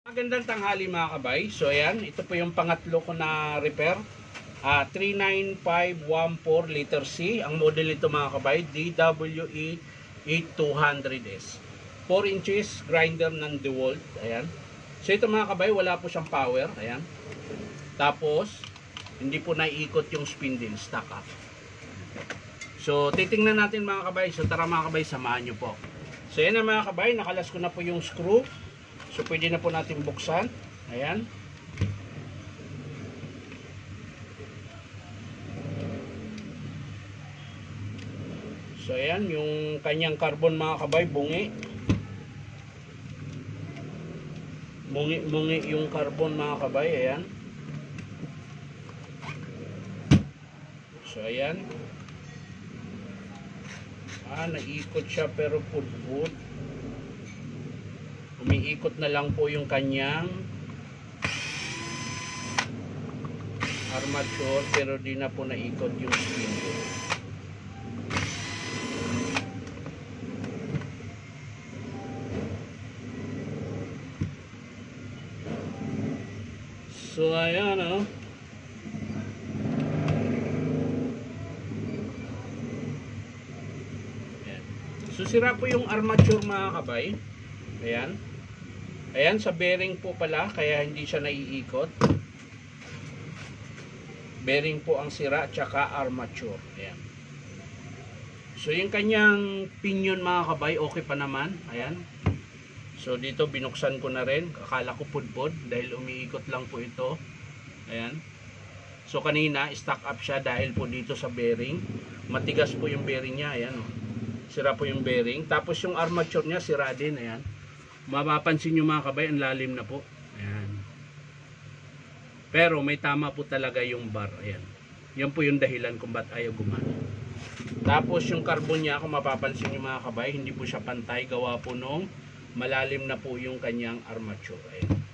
Magandang tanghali mga kabay. So ayan, ito po yung pangatlo ko na repair. 39514 liter C. Ang model nito mga kabay, DWE 8200S. 4 inches grinder ng DeWalt. Ayan. So ito mga kabay, wala po siyang power. Ayan. Tapos, hindi po naiikot yung spindle, stock up. So titingnan natin mga kabay. So tara mga kabay, samahan nyo po. So ayan na mga kabay, nakalas ko na po yung screw. So pwede na po natin buksan. Ayan. So ayan, yung kanyang carbon mga kabay, bungi. Bungi yung carbon mga kabay, ayan. So ayan. Naikot siya pero pudpud. Umiikot na lang po yung kanyang armature pero di na po naikot yung spindle. So ayan oh. Ayan. So sira po yung armature mga kabay. Ayan. Ayan sa bearing po pala kaya hindi siya naiikot. Bearing po ang sira tsaka armature. Ayan. So yung kanyang pinion mga kabay okay pa naman. Ayan. So dito binuksan ko na rin. Akala ko pudpud dahil umiikot lang po ito. Ayan. So kanina stock up siya dahil po dito sa bearing. Matigas po yung bearing niya. Ayan. Sira po yung bearing. Tapos yung armature niya sira din. Ayan. Mapapansin nyo mga kabay, ang lalim na po. Ayan. Pero may tama po talaga yung bar. Ayan. Yan po yung dahilan kung ba't ayaw gumana. Tapos yung carbon niya, kung mapapansin nyo mga kabay, hindi po siya pantay. Gawa po nung malalim na po yung kanyang armature. Ayan.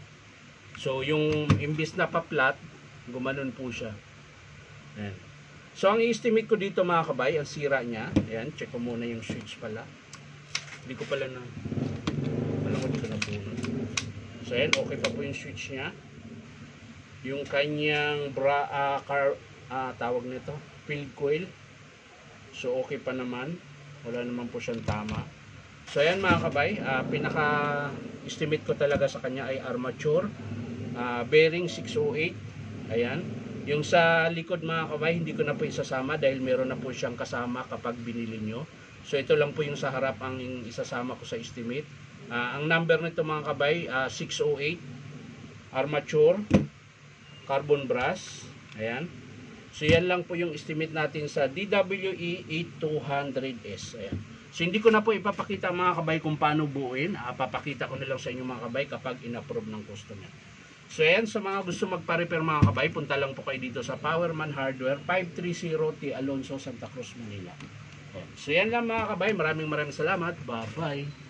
So yung imbis na pa-flat, gumanon po siya. Ayan. So ang i-estimate ko dito mga kabay, ang sira niya. Ayan, check ko muna yung switch pala. Hindi ko pala na... So ayan, okay pa po yung switch niya. Yung kanyang tawag nito, field coil. So okay pa naman. Wala naman po siyang tama. So ayan mga kabay, pinaka-estimate ko talaga sa kanya ay armature. Bearing 608. Ayan. Yung sa likod mga kabay, hindi ko na po isasama dahil meron na po siyang kasama kapag binili nyo. So ito lang po yung sa harap ang isasama ko sa estimate. Ang number nito mga kabay, 608, armature, carbon brass. Ayan. So yan lang po yung estimate natin sa DWE 8200S. Ayan. So hindi ko na po ipapakita mga kabay kung paano buuin. Papakita ko na lang sa inyo mga kabay kapag in-approve ng customer. So ayan, sa mga gusto magpa-repair mga kabay, punta lang po kayo dito sa Powerman Hardware, 530 T. Alonso, Santa Cruz, Manila. Ayan. So yan lang mga kabay, maraming salamat. Bye-bye.